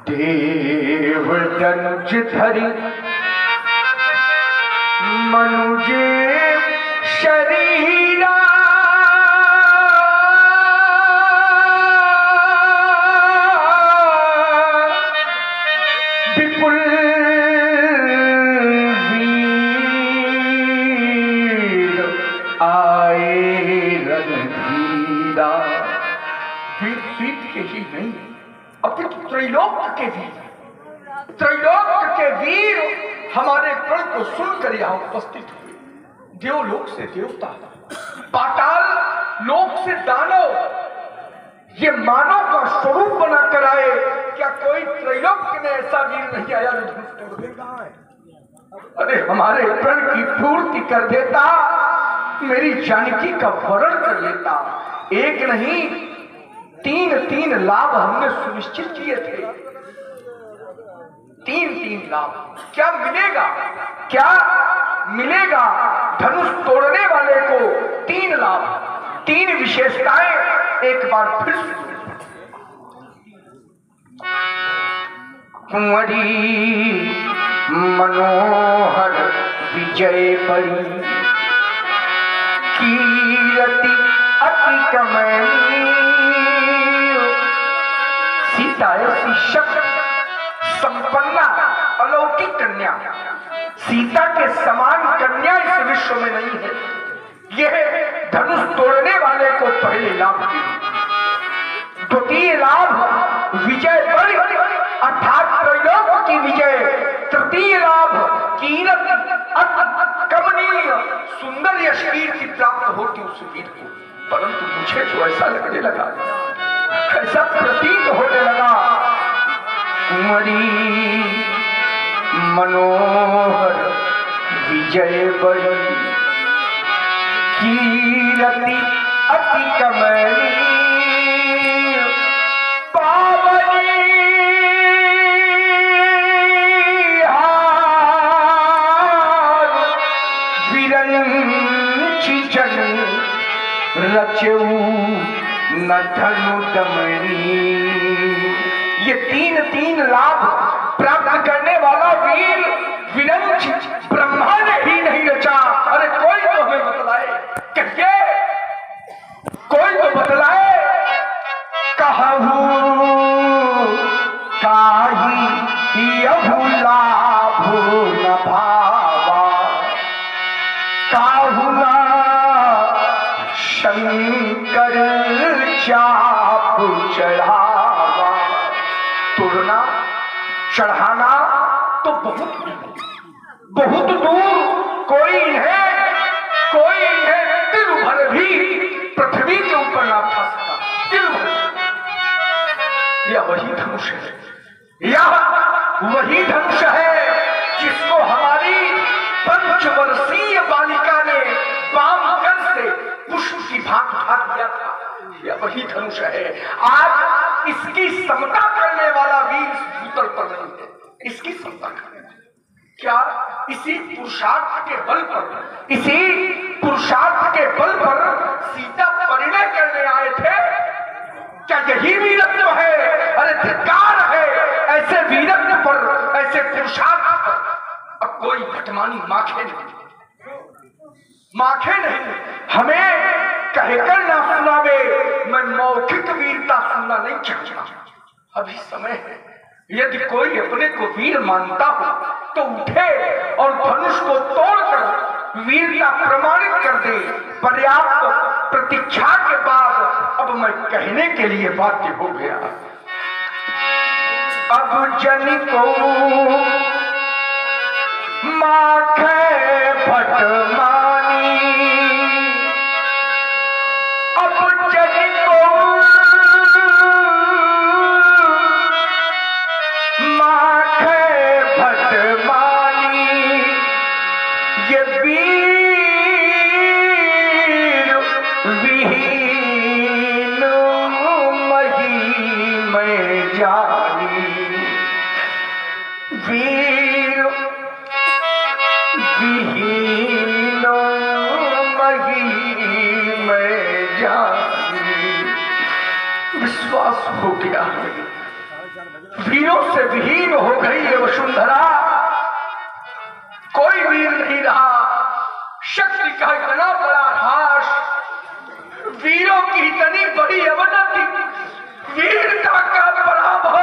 देव दनुज धरि मनुजे शरीरा विपुल वीर आए रणधीरा। वीर वीर के ही नहीं अपितु त्रैलोक के वीर, त्रैलोक के वीर हमारे प्रण को सुनकर यहाँ उपस्थित हुए। देवलोक से देवता, पाताल लोक से दानव, ये मानव का स्वरूप बना कर आए। क्या कोई त्रैलोक में ऐसा वीर नहीं आया जो धनुष तोड़ देगा? अरे हमारे प्रण की पूर्ति कर देता, मेरी जानकी का वरण कर लेता। एक नहीं तीन लाभ हमने सुनिश्चित किए थे। तीन लाभ। क्या मिलेगा? क्या मिलेगा धनुष तोड़ने वाले को? 3 लाभ, 3 विशेषताएं एक बार फिर से। कुंवरी मनोहर विजय बड़ी, कीर्ति अति कमनीय। सीता ऐसी शक्ति संपन्ना अलौकिक कन्या, सीता के समान कन्या इस विश्व में नहीं है। यह धनुष तोड़ने वाले को पहले लाभ दिया। द्वितीय लाभ विजय बड़ी अर्थात त्रैलोक की विजय। तृतीय लाभ कीर्ति कमनीय, सुंदर यश कीर्ति प्राप्त होती उस वीर को। परंतु मुझे तो ऐसा लगने लगा, ऐसा प्रतीत होने लगा, कुंवरी मनोहर विजय बड़ी, कीर्ति अति कमनीय, पावनी हार विरंचि जन रचऊ न धनु दमनी। ये तीन लाभ प्राप्त करने वाला वीर विरंच ब्रह्मा ने ही नहीं रचा। अरे कोई तो हमें बतलाए, कहिए कोई तो बतलाए। कहू काही यहु लाभ न भावा, काहू ना शंकर चाप चढ़ावा। तोड़ना चढ़ाना तो बहुत दूर, कोई इन्हें तिल भर भी पृथ्वी के ऊपर ना उठा सका। तिल भर यह वही धनुष है, यह वही धनुष है जिसको हमारी 5 वर्षीय बालिका ने वाम कर से पुष्प की भाग उठा दिया था। यह वही धनुष है। आज इसकी समता करने वाला वीर भूतल पर नहीं है। इसकी समता करने क्या इसी पुरुषार्थ के बल पर, इसी पुरुषार्थ के बल पर सीता परिणय करने आए थे। क्या यही वीरत्व है? अरे धिक्कार है ऐसे वीरत्व पर, ऐसे पुरुषार्थ पर। अब कोई घटमानी माखे नहीं, हमें कहकर ना सुनावे। मैं मौखिक वीरता सुनना नहीं चाहता। अभी समय है, यदि कोई अपने को वीर मानता हो तो उठे और धनुष को तोड़कर वीरता प्रमाणित कर दे। पर्याप्त प्रतीक्षा के बाद अब मैं कहने के लिए बाध्य हो गया। अब जन को माखे भट मानी, अब जन को माखे भट मानी, ये वीर विहीन मही में जानी, वीर विहीन मही में जानी। विश्वास हो गया है, वीरों से विहीन हो गई है वसुंधरा। कोई वीर नहीं रहा। शक्ति का इतना बड़ा ह्रास, वीरों की इतनी बड़ी अवनति, वीरता का पराभव।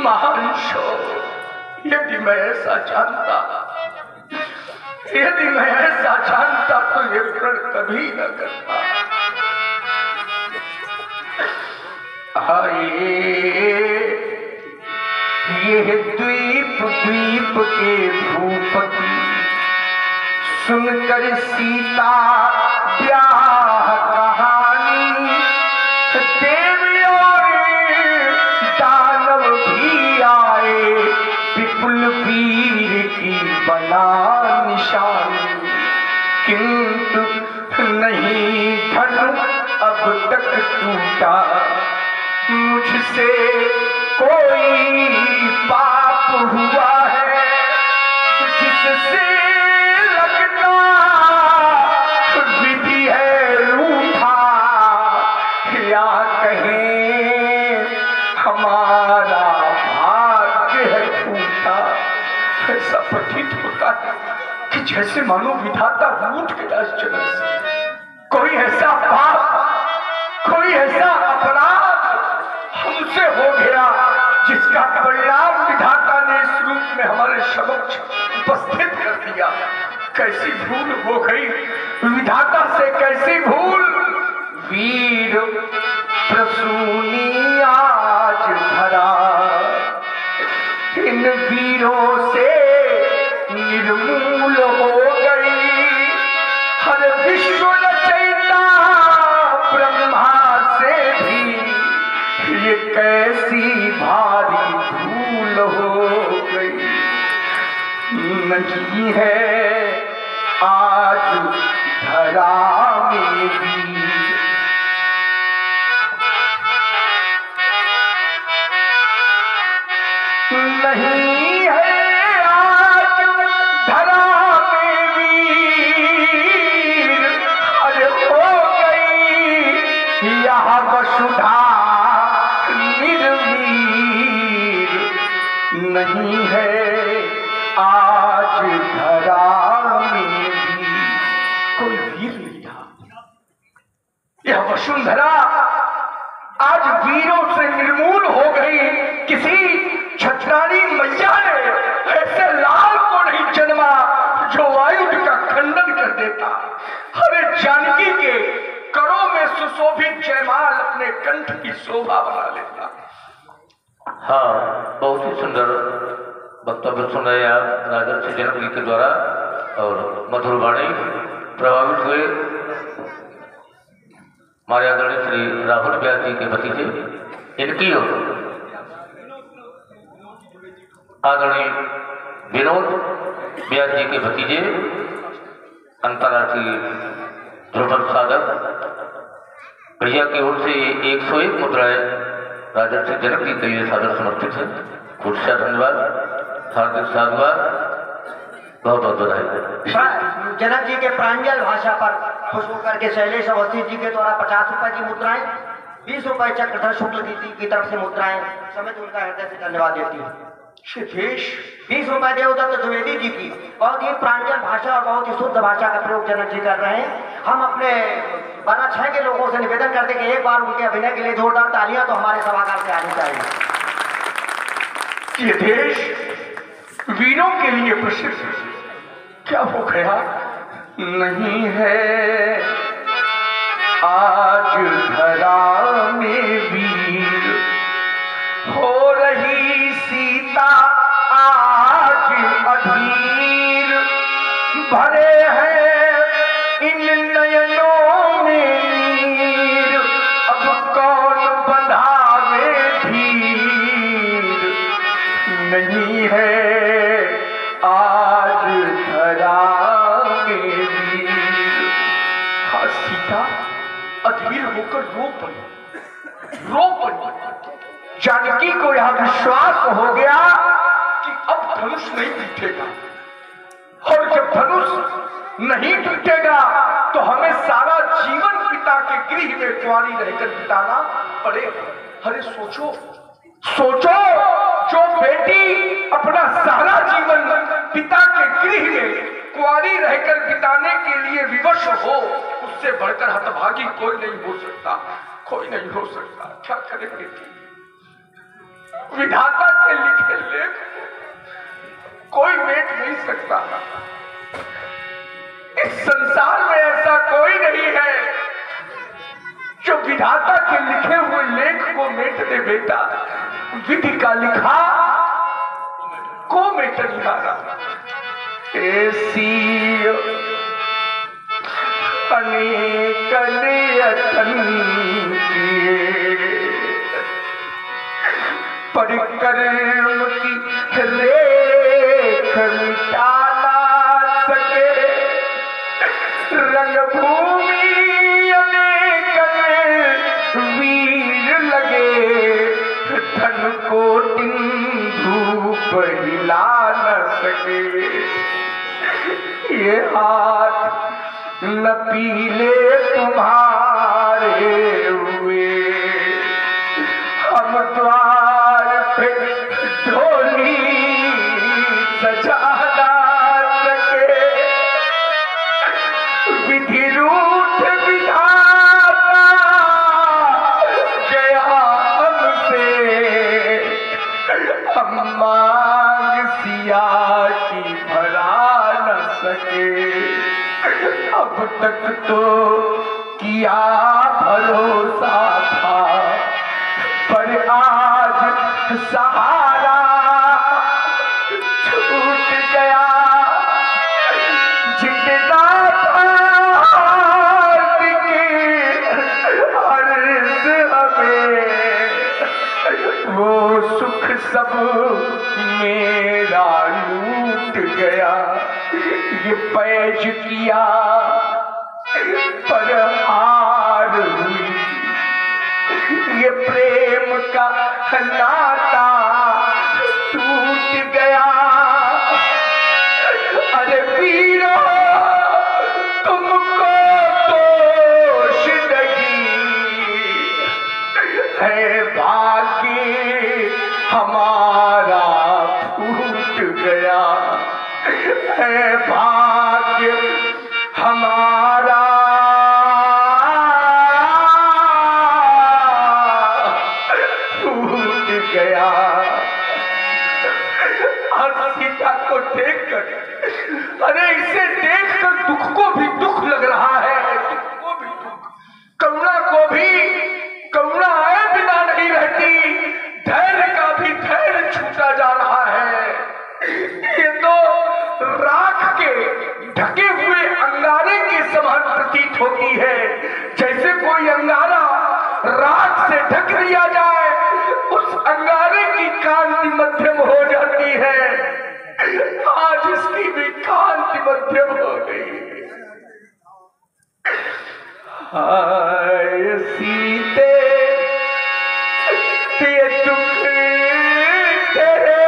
महान शोक। यदि मैं ऐसा जानता, यदि मैं ऐसा जानता तो ये प्रण कभी न करता। ये द्वीप द्वीप के भूपति सुनकर सीता ब्याह कहानी, देव और दानव भी आए, विपुल वीर की बना निशानी। किंतु नहीं धनु अब तक टूटा, मुझसे कोई पाप हुआ है, जिससे लगता विधि है रूठा, या कहें हमारा भाग्य है फूटा। ऐसा प्रतीत होता है कि जैसे मानो विधाता रूठ गया इस जगत से। कोई ऐसा पाप, कोई ऐसा अपराध हमसे हो गया जिसका परिणाम विधाता ने इस रूप में हमारे समक्ष उपस्थित कर दिया। कैसी भूल हो गई विधाता से, कैसी भूल। वीर प्रसूनी आज धरा, इन वीरों से निर्मूल हो गई। हर विश्व रचयिता ब्रह्मा से भी ये कैसी भारी भूल हो गई। नहीं है आज धरा में भी, नहीं है आज धरा में वीर। अरे हो गई यह वसुधा नहीं है आज धरा में भी कोई वीर नहीं था। यह वसुंधरा आज वीरों से निर्मूल हो गई। किसी छत्राणी मैया ने ऐसे लाल को नहीं जन्मा जो आयुध का खंडन कर देता। अरे जानकी के करों में सुशोभित जयमाल अपने कंठ की शोभा बना लेता। हाँ, बहुत ही सुंदर वक्तव्य सुन रहे हैं आप राजर्षि जनक जी के द्वारा, और मधुर वाणी प्रभावित हुए हमारे आदरणीय श्री राहुल व्यास जी के भतीजे, इनकी आदरणीय विनोद व्यास जी के भतीजे, अंतर्राष्ट्रीय ध्रुव साधक भैया की ओर से 101 मुद्राएं राजर्षि जनक जी के लिए सादर समर्पित है। खुशियाँ धन्यवाद, हार्दिक साधुवाद, बहुत बहुत बधाई। जनक जी के प्रांजल भाषा पर खुश होकर के शैलेश अवस्थी जी के द्वारा 50 रुपए की मुद्राएं, 20 रुपए चक्रधर शुक्ल की तरफ से मुद्राएं समेत उनका हृदय से धन्यवाद देती हूँ। 20 रुपए देवदत्त द्विवेदी जी की बहुत ही प्रांजल भाषा और बहुत ही शुद्ध भाषा का प्रयोग जनक जी कर रहे हैं। हम अपने 12-6 के लोगों से निवेदन करते कि एक बार उनके अभिनय के लिए जोरदार तालियां तो हमारे सभागार से आनी चाहिए। ये देश वीरों के लिए प्रसिद्ध है। क्या हो गया? नहीं है आज धरा में वीर, हो रही सीता आज अधीर, भरे हैं इन नयनों में नीर, अब कौन बंधावे धीर। नहीं है आज धरा में वीर। हाँ, सीता अधीर होकर रो पड़ी। जानकी को यह विश्वास हो गया कि अब धनुष नहीं टूटेगा, और जब धनुष नहीं टूटेगा तो हमें सारा जीवन पिता के गृह में कुंवारी रहकर बिताना पड़ेगा। अरे सोचो सोचो, जो बेटी अपना सारा जीवन पिता के गृह में कुंवारी रहकर बिताने के लिए विवश हो, उससे बढ़कर हतभागी कोई नहीं हो सकता, कोई नहीं हो सकता। क्या करे बेटी, विधाता के लिखे लेख कोई मेट नहीं सकता। इस संसार में ऐसा कोई नहीं है जो विधाता के लिखे हुए लेख को मेट दे बेटा। विधि का लिखा को मेट निहारा, ऐसी अनेक यत्न किए, परिक्रम की रेख मिटा ना सके, रंगभूमि अनेक वीर लगे, धन को धूप हिला न सके। ये हाथ न पीले तुम्हारे हुए, हम द्वार पे ढोली सजा ना सके, विधि रूठ विधाता गया हमसे, हम मांग सिया की भरा न सके। अब तक तो किया भरोसा था, पर आज सहारा छूट गया, जितना अर्ज हमें वो सुख सब मेरा लूट गया। ये पैज किया पर हार हुई, ये प्रेम का नाता टूट गया। अरे वीरो तुमको दोष नहीं है, भाग्य हमारा फूट गया है, भाग्य हमारा फूट गया। और सीता को देखकर, अरे इसे देखकर दुख को भी दुख लग रहा है, दुख को भी दुख, करुणा को भी करुणा आए बिना नहीं रहती, धैर्य का भी धैर्य छूटा जा रहा है। ये तो राख के ढके हुए अंगारे के समान प्रतीत होती है। जैसे कोई अंगारा राख से ढक दिया जाए, उस अंगारे की कांति मध्यम हो जाती है। आज इसकी भी कांति मध्यम हो गई। हाय सीते ये दुख तेरे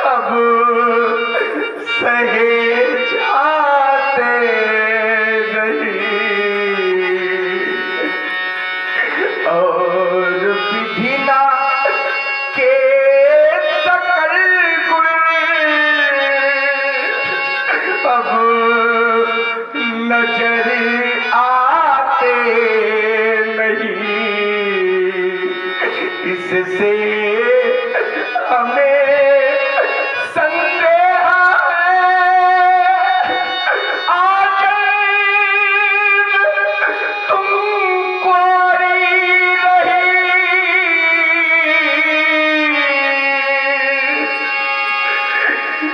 अब सहे जाते नहीं, और विधिना के सकल गुण अब नजर आते नहीं। इससे हमें संदेह है, आज तुम कुंवारी रही,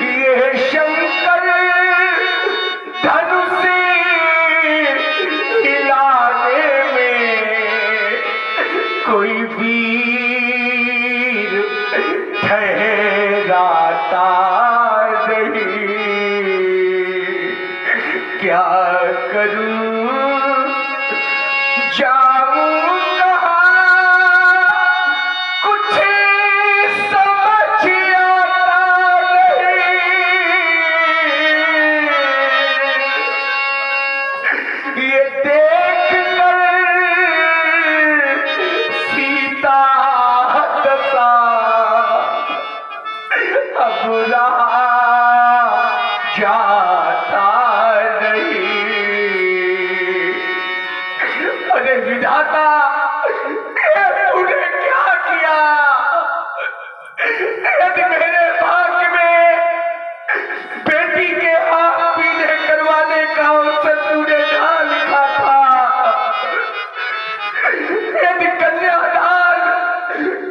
ये शंकर धनुष हिलाने में कोई वीर ठहराता नहीं। क्या करूं जाऊं कहां, कुछ समझ आता नहीं। अब रहा जाता नहीं। अरे विधाता, तूने क्या किया? यदि मेरे भाग्य में बेटी के हाथ पीले करवाने का अवसर तूने ना लिखा था, यदि कन्यादान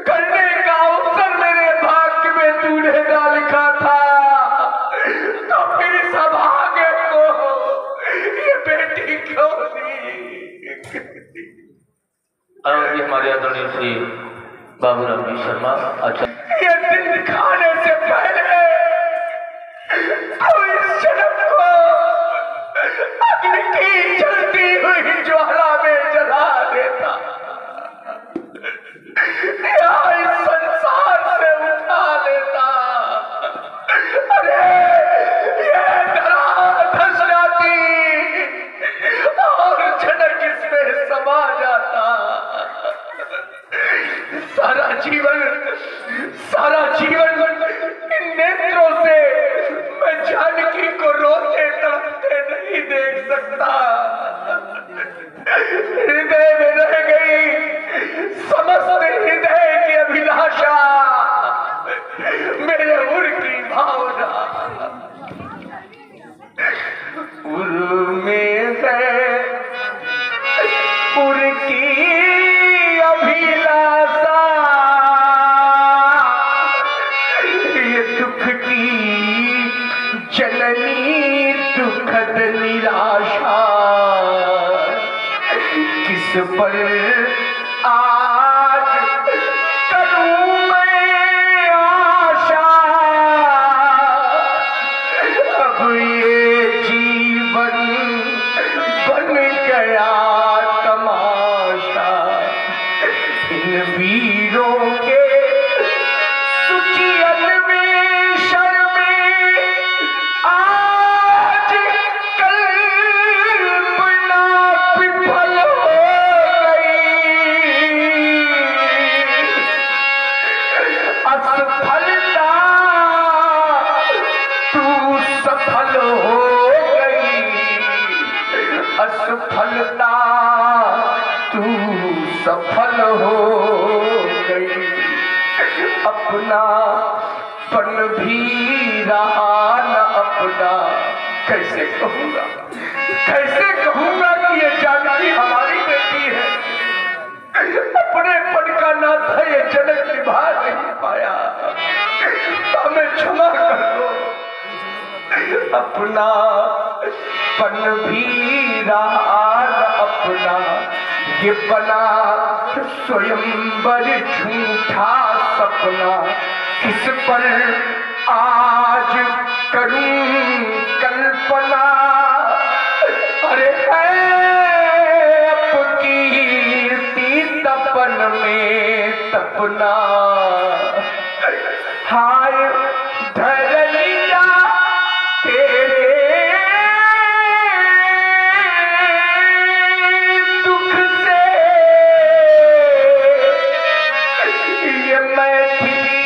करने का अवसर मेरे भाग्य में तूने ना लिखा था, तो फिर इस अभागे को ये बेटी क्यों दी? और ये हमारे आदरणीय श्री बाबूराम जी शर्मा। अच्छा, ये दिन खाने से पहले तो इस जन्म को अग्नि की जलती हुई ज्वाला में जला देता, या इस संसार से उठा लेता। अरे ये धरा धस जाती और जनक इसमें समा जाता। सारा जीवन इन नेत्रों से मैं जानकी को रोते तड़पते नहीं देख सकता। हृदय में रह गई समस्त हृदय की अभिलाषा, मेरे उर की भावना। उर में है उर की अभिलाषा, ये दुख की जननी दुखद निराशा। किस पर आज करूं मैं आशा, अब ये जीवन बन गया तमाशा। इन वीरों के सुची अन्वेषण में आज कल्पना विफल हो गई। असफलता तू सफल हो गई, असफलता तू सफल हो गई। अपना पन भी रहा न अपना, कैसे कहूंगा कि ये जानकी हमारी बेटी है। अपने पन का नाता ये जनक निभा नहीं पाया, हमें क्षमा कर दो। अपना पन भी रहा न अपना, ये बना स्वयंवर झूठा सपना। किस पर आज करूं कल्पना, अरे है अपकीर्ति तपन में तपना। हाय धरलिया तेरे दुख से, ये मैथिली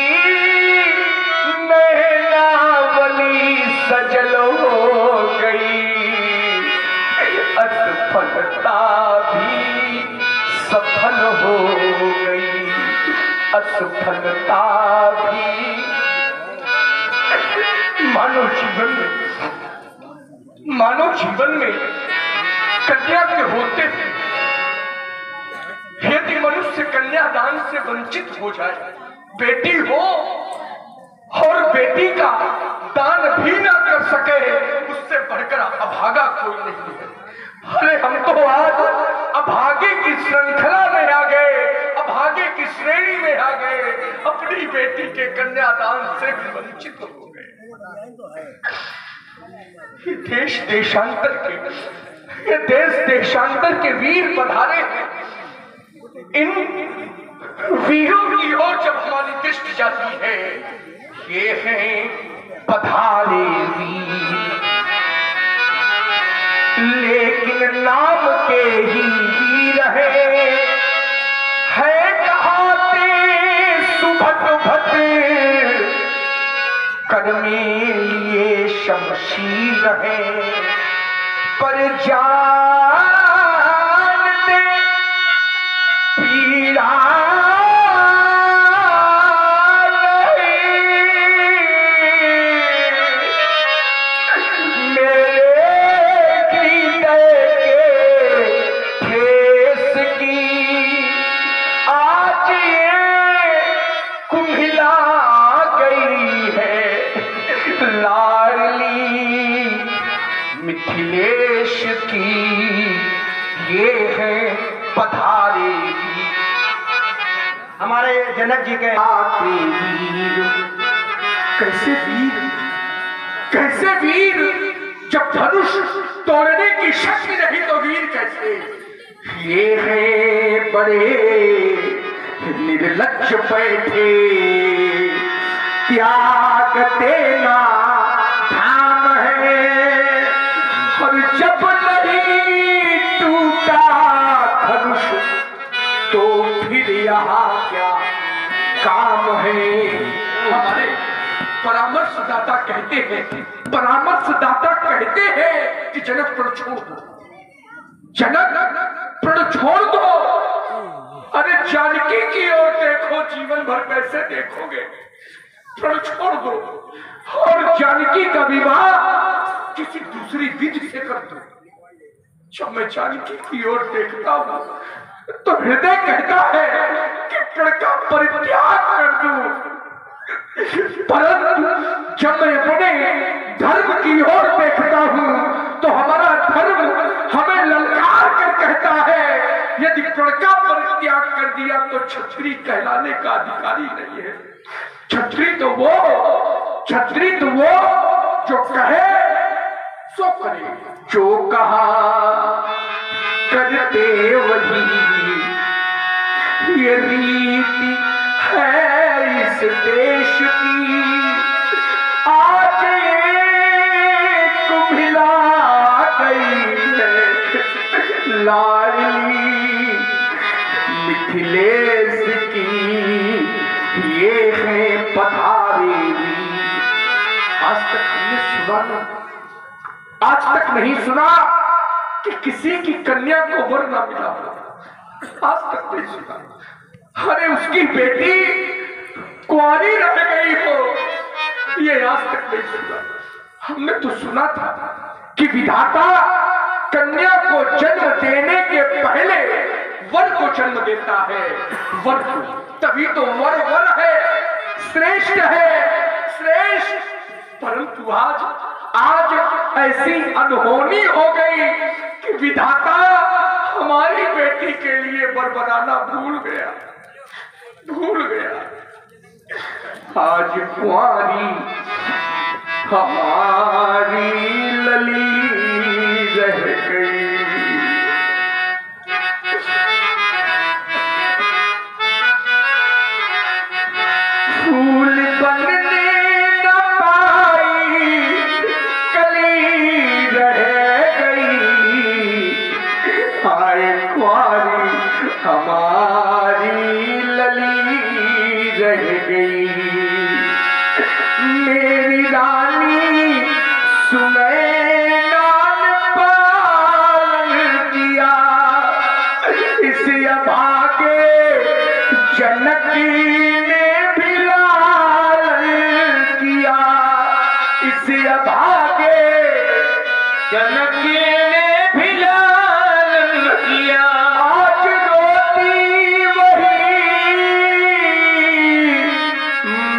नैनावली सजल हो गई। असफलता भी सफल हो गई, असफलता भी। मानव जीवन में कन्या के होते थे, यदि मनुष्य कन्यादान से वंचित हो जाए, बेटी हो और बेटी का दान भी ना कर सके, उससे बढ़कर अभागा कोई नहीं है। अरे हम तो आज अभागे की श्रृंखला में आ गए, अभागे की श्रेणी में आ गए, अपनी बेटी के कन्यादान से भी वंचित हो गए। ये देश देशांतर के वीर पधारे हैं। इन वीरों की ओर जब हमारी दृष्टि जाती है, ये हैं पधारे वीर, लेकिन नाम के ही वीर है कहाते सुभट भट कर में लिए शमशीर है, पर जान दे पीड़ा मिथिलेश की ये है पधारेगी। हमारे जनक जी के आते वीर, कैसे वीर, जब धनुष तोड़ने की शक्ति नहीं तो वीर कैसे। ये है बड़े निर्लज्ज बैठे, त्याग देना धाम है, और जब नहीं टूटा धनुष तो फिर यहाँ क्या काम है। हमारे परामर्शदाता कहते हैं कि जनक प्रण छोड़ दो, जनक प्रण छोड़ दो। अरे जानकी की ओर देखो, जीवन भर कैसे देखोगे, प्रण छोड़ दो और जानकी का विवाह किसी दूसरी विधि से कर दो। जब मैं जानकी की ओर देखता हूं तो हृदय कहता है कि प्रण का परित्याग कर दूं, परंतु जब मैं अपने धर्म की ओर देखता हूं तो हमारा धर्म हमें ललकार कर कहता है, यदि प्रण का परित्याग कर दिया तो क्षत्रिय कहलाने का अधिकारी नहीं है। क्षत्रिय तो वो जो कहे सो करे, जो कहा करते वही, ये रीति है इस देश की। आज कुम्हिला गई है लाडली मिथिलेश की, ये है पधारेगी। आज तक नहीं सुना कि किसी की कन्या को वर ना मिला, आज तक नहीं सुना। अरे उसकी बेटी कुंवारी रह गई हो, ये आज तक नहीं सुना। हमने तो सुना था कि विधाता कन्या को जन्म देने के पहले वर को जन्म देता है, वर को, तभी तो वर है, श्रेष्ठ है, श्रेष्ठ। परंतु आज ऐसी अनहोनी हो गई कि विधाता हमारी बेटी के लिए वर बनाना भूल गया। आज कुंवारी हमारी लली रह गई। फूल बनने न पाई, कली रह गई। आए कुंवारी हमारी लली रह गई। मेरी रानी सुनैनान पालन किया, इस अभागे जनकी ने भी लालन किया, इस अभागे जनकी ने भी लालन किया। आज रोती वही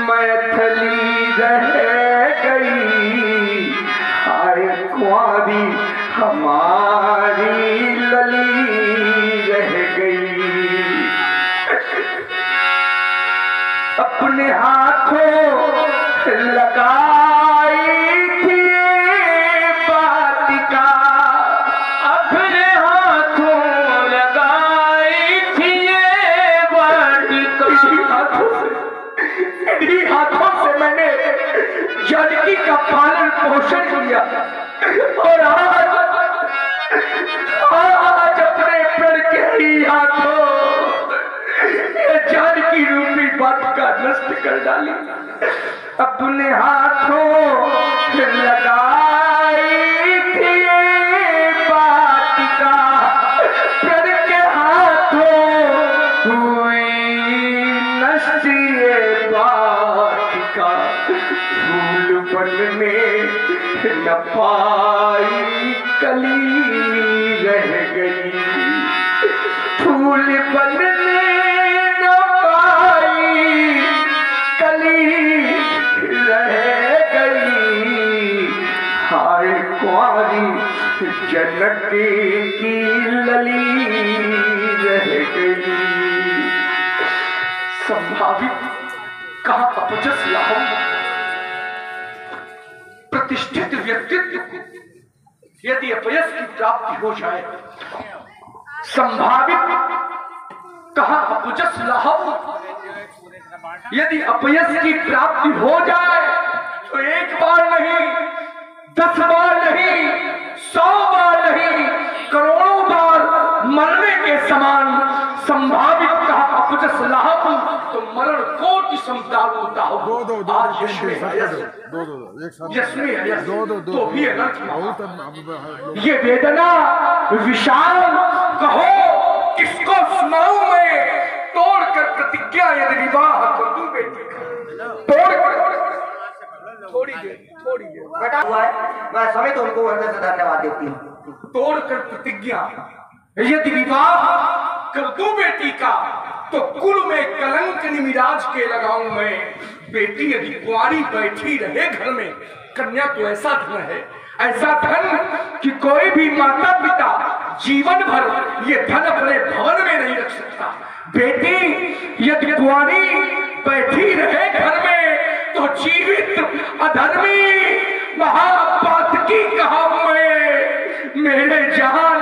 मैथिली रह गई। हाय कुंवारी हमारी लली रह गई। अपने हाथों लगाई थी बातिका, अपने हाथों लगाई थी बातिका। इन्हीं हाथों से मैंने जानकी का पालन पोषण किया, और आज अपने प्रण के ही हाथों जानकी रूपी बात का नष्ट कर डाली। अपने हाथों लगाई थी वाटिका, प्रण के हाथों हुई नष्ट ये वाटिका। फूल बनने न पाई कली रह गई, फूल बनने न पाई कली रह गई। हाय कुंवारी जनक की लली रह गई। संभावित कहा अपजस लाभ, प्रतिष्ठित व्यक्तित्व को यदि अपयस की प्राप्ति हो जाए, संभावित कहा अपजस लाभ, यदि अपयस की प्राप्ति हो जाए तो एक बार नहीं, 10 बार नहीं, 100 बार नहीं, करोड़ों बार मरने के समान संभावित कहा अपजस लाभ, तो मरण कोटि समदारू दाहु। आज तो भी अनर्थ। ये वेदना विशाल कहो किसको सुनाऊं मैं, तोड़कर प्रतिज्ञा यदि विवाह कर दूं बेटी का, तोड़कर। थोड़ी देर बेटा हुआ है, मैं समेत उनको हृदय से धन्यवाद देती हूँ। तोड़कर प्रतिज्ञा यदि विवाह कर दूं बेटी का, तो कुल में कलंक निमिराज के लगाऊं मैं। बेटी यदि कुंवारी बैठी रहे घर में, कन्या तो ऐसा धन है, ऐसा धन कि कोई भी माता पिता जीवन भर ये धन अपने भवन में नहीं रख सकता। बेटी यदि कुंवारी बैठी रहे घर में, तो जीवित अधर्मी महापातकी कहूं मैं। मेरे जान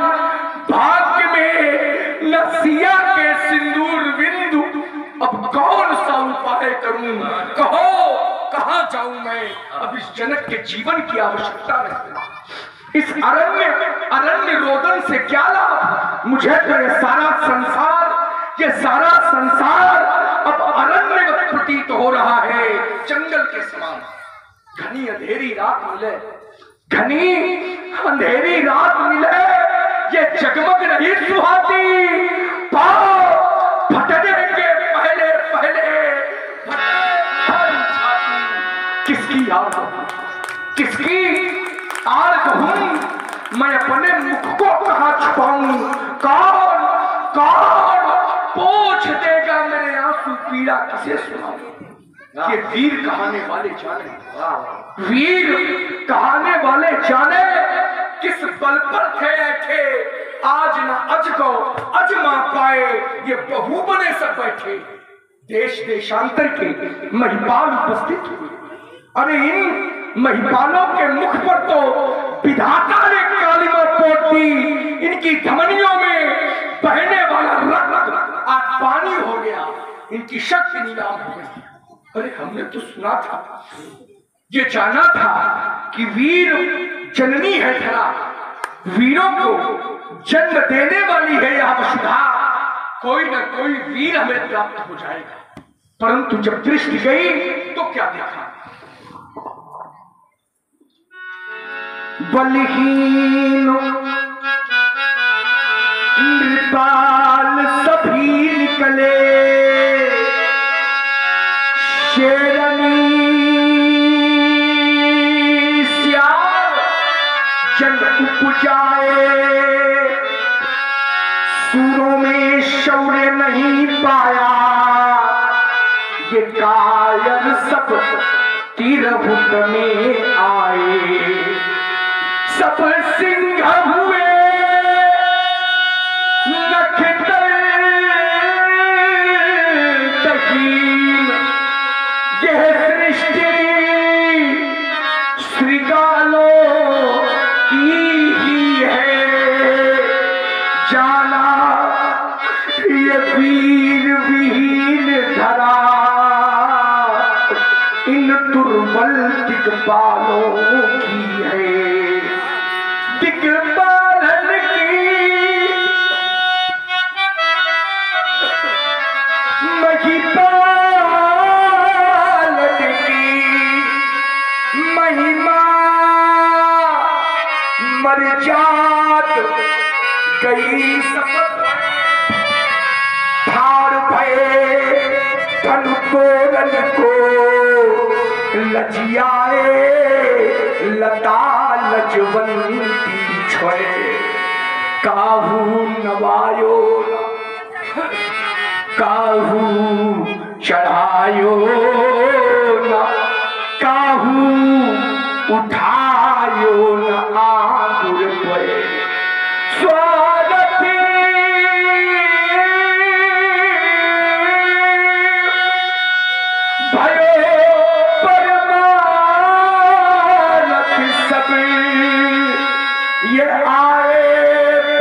भाग्य में नसिया के सिंदूर बिंदु, अब कौन सा उपाय करूं, कहो कहां जाऊं मैं। अब इस जनक के जीवन की आवश्यकता नहीं, इस अरण्य रोदन से क्या लाभ। मुझे तो ये सारा संसार अब अरण्य प्रतीत हो रहा है, जंगल के समान। घनी अंधेरी रात मिले, घनी अंधेरी रात मिले, ये जगमग नहीं सुहाती। पाँव फटने के पहले किसकी आड़, किसकी आड़ कहूं मैं, अपने मुख को कहां छुपाऊं। कौन पोंछ देगा मेरे आंसू पीड़ा किसे सुनाऊं। ये वीर कहाने वाले जाने, वीर कहाने वाले जाने किस बल पर थे। आज न अजगो अजमा पाए, ये बहू बने सब बैठे। देश देशांतर के महिपाल उपस्थित हुए। अरे इन महिपालों के मुख पर तो विधाता ने कालिमा पोत दी। इनकी धमनियों में बहने वाला रक्त आज पानी हो गया, इनकी शक्ति नीलाम हो गई। अरे हमने तो सुना था, ये जाना था कि वीर जननी है धरा, वीरों को जन्म देने वाली है यह वसुधा। कोई न कोई वीर हमें प्राप्त हो जाएगा। परंतु जब दृष्टि गई तो क्या देखा, बलहीन नृपाल सभी निकले, शेरनी सियार जंग उपजाए। सूरों में शौर्य नहीं पाया, ये कायर सब तिरहुत में आए। सब सिंह हुए नखतर तहीन, यह सृष्टि श्रृगालों की ही है। जाना ये वीर विहीन धरा, इन दुर्बल दिग्पालों की है। दिग्पालन की महिपा महिमा मर जात गई सब ठाड़ भये धन तोरन को लजियाए लता लजवंती छोड़े काहू नवायो काहू चढ़ायो न काहू उठायो न आंगुर पे स्वागत भयो परमानत सब ये आए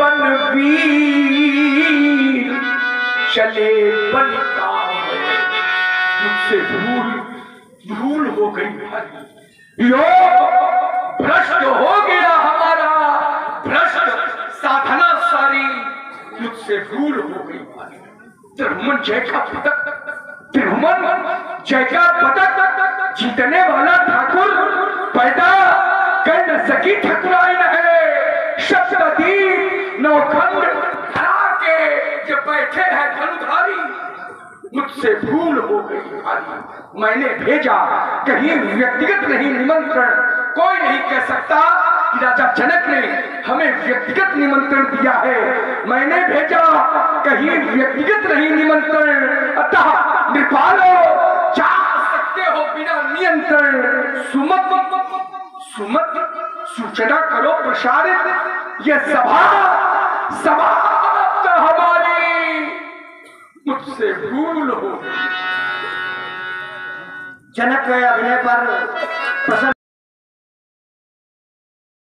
बनवीर चले बनता मुझसे भूल हो गई भाई यो भ्रष्ट हो गया हमारा भ्रष्ट साधना सारी मुझसे भूल हो गई भाई तिरुमन जय का पदक तिरुमन जय का पदक जीतने वाला ठाकुर पैदा कर न सकी ठकुराई है सप्तदीप नौखंड हरा के जब बैठे हैं धनुधारी मुझसे भूल हो गई भाई मैंने भेजा कहीं व्यक्तिगत नहीं निमंत्रण कोई नहीं कह सकता कि राजा जनक ने हमें व्यक्तिगत निमंत्रण दिया है मैंने भेजा कहीं व्यक्तिगत नहीं निमंत्रण अतः नृपालो जा सकते हो बिना नियंत्रण सुमत सूचना करो प्रसारित यह सभा समाप्त हमारी मुझसे भूल हो जनक के अभिनय पर प्रसन्न